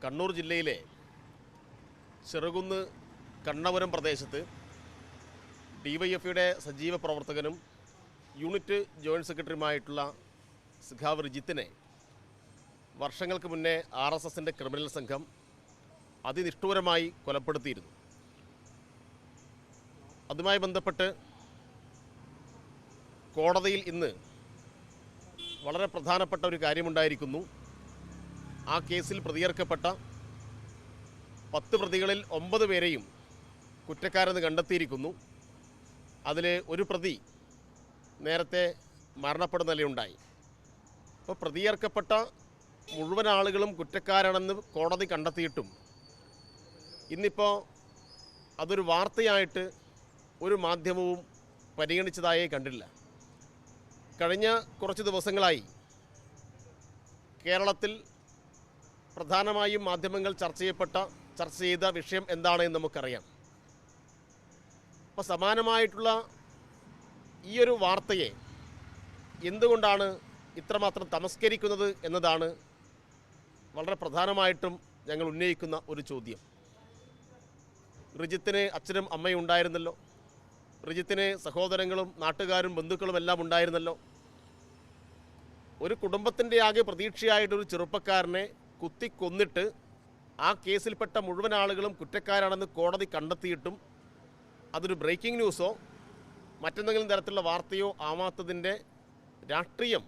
കണ്ണൂർ ജില്ലയിലെ ചെറുകുന്ന് കണ്ണപുരം പ്രദേശത്ത് ഡിവൈഎഫ്ഐയുടെ സജീവ പ്രവർത്തകനും യൂണിറ്റ് ജോയിൻറ്റ് സെക്രട്ടറിയുമായിട്ടുള്ള സഖാവ് റിജിത്തിനെ വർഷങ്ങൾക്ക് മുന്നേ RSSൻ്റെ ക്രിമിനൽ സംഘം അതിനിഷ്ഠൂരമായി കൊലപ്പെടുത്തിയിരുന്നു. അതുമായി ബന്ധപ്പെട്ട് കോടതിയിൽ ഇന്ന് വളരെ പ്രധാനപ്പെട്ട ഒരു കാര്യമുണ്ടായിരിക്കുന്നു. ആ കേസിൽ പ്രതിയേർക്കപ്പെട്ട 10 പ്രതികളിൽ 9 പേരെയും കുറ്റക്കാരെന്ന് കണ്ടെത്തിയിരിക്കുന്നു. അതിൽ ഒരു പ്രതി നേരത്തെ മരണപ്പെടുന്ന നിലയുണ്ടായി. അപ്പോൾ പ്രതിയേർക്കപ്പെട്ട മുഴുവൻ ആളുകളും കുറ്റക്കാരാണെന്ന് കോടതി കണ്ടെത്തിയിട്ടും ഇന്നിപ്പോൾ അതൊരു വാർത്തയായിട്ട് ഒരു മാധ്യമവും പരിഗണിച്ചതായേ കണ്ടില്ല. കഴിഞ്ഞ കുറച്ച് ദിവസങ്ങളായി കേരളത്തിൽ പ്രധാനമായും മാധ്യമങ്ങൾ ചർച്ച ചെയ്ത വിഷയം എന്താണെന്ന് നമുക്കറിയാം. അപ്പോൾ സമാനമായിട്ടുള്ള ഈ ഒരു വാർത്തയെ എന്തുകൊണ്ടാണ് ഇത്രമാത്രം തമസ്കരിക്കുന്നത് എന്നതാണ് വളരെ പ്രധാനമായിട്ടും ഞങ്ങൾ ഉന്നയിക്കുന്ന ഒരു ചോദ്യം. റിജിത്തിന് അച്ഛനും അമ്മയും ഉണ്ടായിരുന്നല്ലോ, റിജിത്തിന് സഹോദരങ്ങളും നാട്ടുകാരും ബന്ധുക്കളും എല്ലാം ഉണ്ടായിരുന്നല്ലോ. ഒരു കുടുംബത്തിൻ്റെ ആകെ പ്രതീക്ഷയായിട്ടൊരു ചെറുപ്പക്കാരനെ കുത്തിക്കൊന്നിട്ട് ആ കേസിൽപ്പെട്ട മുഴുവൻ ആളുകളും കുറ്റക്കാരാണെന്ന് കോടതി കണ്ടെത്തിയിട്ടും അതൊരു ബ്രേക്കിംഗ് ന്യൂസോ മറ്റെന്തെങ്കിലും തരത്തിലുള്ള വാർത്തയോ ആവാത്തതിൻ്റെ രാഷ്ട്രീയം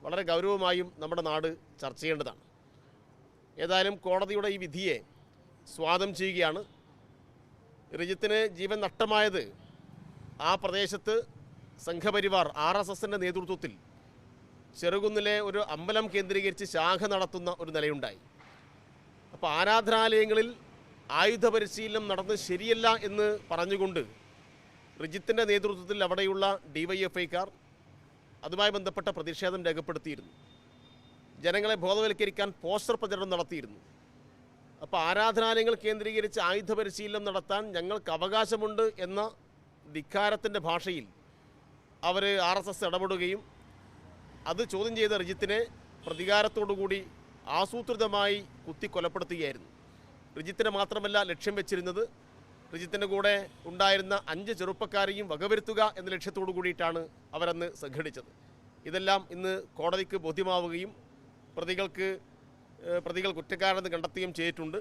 വളരെ ഗൗരവമായും നമ്മുടെ നാട് ചർച്ച ചെയ്യേണ്ടതാണ്. ഏതായാലും കോടതിയുടെ ഈ വിധിയെ സ്വാഗതം ചെയ്യുകയാണ്. റിജിത്തിന് ജീവൻ നഷ്ടമായത് ആ പ്രദേശത്ത് സംഘപരിവാർ RSSൻ്റെ നേതൃത്വത്തിൽ ചെറുകുന്നിലെ ഒരു അമ്പലം കേന്ദ്രീകരിച്ച് ശാഖ നടത്തുന്ന ഒരു നിലയുണ്ടായി. അപ്പോൾ ആരാധനാലയങ്ങളിൽ ആയുധ പരിശീലനം നടന്ന് ശരിയല്ല എന്ന് പറഞ്ഞുകൊണ്ട് റിജിത്തിൻ്റെ നേതൃത്വത്തിൽ അവിടെയുള്ള DYFIക്കാർ അതുമായി ബന്ധപ്പെട്ട പ്രതിഷേധം രേഖപ്പെടുത്തിയിരുന്നു. ജനങ്ങളെ ബോധവൽക്കരിക്കാൻ പോസ്റ്റർ പ്രചരണം നടത്തിയിരുന്നു. അപ്പോൾ ആരാധനാലയങ്ങൾ കേന്ദ്രീകരിച്ച് ആയുധ പരിശീലനം നടത്താൻ ഞങ്ങൾക്ക് അവകാശമുണ്ട് എന്ന ധിക്കാരത്തിൻ്റെ ഭാഷയിൽ അവർ RSS ഇടപെടുകയും അത് ചോദ്യം ചെയ്ത റിജിത്തിനെ പ്രതികാരത്തോടുകൂടി ആസൂത്രിതമായി കൊലപ്പെടുത്തുകയായിരുന്നു. റിജിത്തിനെ മാത്രമല്ല ലക്ഷ്യം വെച്ചിരുന്നത്, റിജിത്തിൻ്റെ കൂടെ ഉണ്ടായിരുന്ന 5 ചെറുപ്പക്കാരെയും വകവരുത്തുക എന്ന ലക്ഷ്യത്തോടു കൂടിയിട്ടാണ് അവരന്ന് സംഘടിച്ചത്. ഇതെല്ലാം ഇന്ന് കോടതിക്ക് ബോധ്യമാവുകയും പ്രതികൾ കുറ്റക്കാരെന്ന് കണ്ടെത്തുകയും ചെയ്തിട്ടുണ്ട്.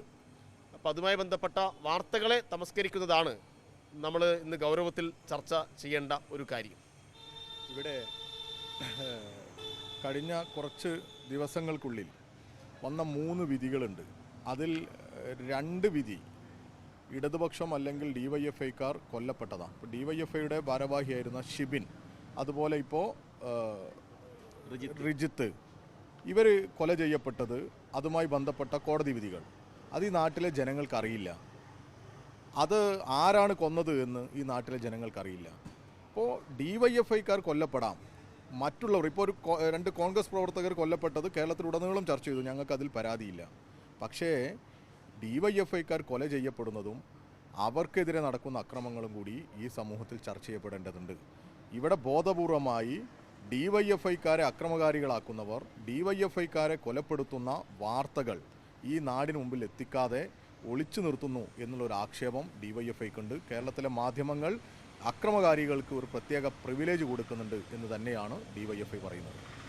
അപ്പോൾ അതുമായി ബന്ധപ്പെട്ട വാർത്തകളെ തമസ്കരിക്കുന്നതാണ് നമ്മൾ ഇന്ന് ഗൗരവത്തിൽ ചർച്ച ചെയ്യേണ്ട ഒരു കാര്യം. ഇവിടെ കഴിഞ്ഞ കുറച്ച് ദിവസങ്ങൾക്കുള്ളിൽ വന്ന 3 വിധികളുണ്ട്. അതിൽ 2 വിധി ഇടതുപക്ഷം അല്ലെങ്കിൽ DYFIക്കാർ കൊല്ലപ്പെട്ടതാണ്. ഇപ്പോൾ DYFIയുടെ ഭാരവാഹിയായിരുന്ന ഷിബിൻ, അതുപോലെ ഇപ്പോൾ റിജിത്ത്, ഇവർ കൊല ചെയ്യപ്പെട്ടത് അതുമായി ബന്ധപ്പെട്ട കോടതി വിധികൾ അത് ഈ നാട്ടിലെ ജനങ്ങൾക്കറിയില്ല. അത് ആരാണ് കൊന്നത് എന്ന് ഈ നാട്ടിലെ ജനങ്ങൾക്കറിയില്ല. അപ്പോൾ DYFIക്കാർ കൊല്ലപ്പെടാം, മറ്റുള്ളവർ ഇപ്പോൾ 2 കോൺഗ്രസ് പ്രവർത്തകർ കൊല്ലപ്പെട്ടത് കേരളത്തിലുടനീളം ചർച്ച ചെയ്തു, ഞങ്ങൾക്കതിൽ പരാതിയില്ല. പക്ഷേ DYFIക്കാർ കൊല ചെയ്യപ്പെടുന്നതും അവർക്കെതിരെ നടക്കുന്ന അക്രമങ്ങളും കൂടി ഈ സമൂഹത്തിൽ ചർച്ച ചെയ്യപ്പെടേണ്ടതുണ്ട്. ഇവിടെ ബോധപൂർവമായി DYFIക്കാരെ അക്രമകാരികളാക്കുന്നവർ DYFIക്കാരെ കൊലപ്പെടുത്തുന്ന വാർത്തകൾ ഈ നാടിന് മുമ്പിൽ എത്തിക്കാതെ ഒളിച്ചു നിർത്തുന്നു എന്നുള്ളൊരു ആക്ഷേപം DYFIക്കുണ്ട്. കേരളത്തിലെ മാധ്യമങ്ങൾ അക്രമകാരികൾക്ക് ഒരു പ്രത്യേക പ്രിവിലേജ് കൊടുക്കുന്നുണ്ട് എന്ന് തന്നെയാണ് DYFI പറയുന്നത്.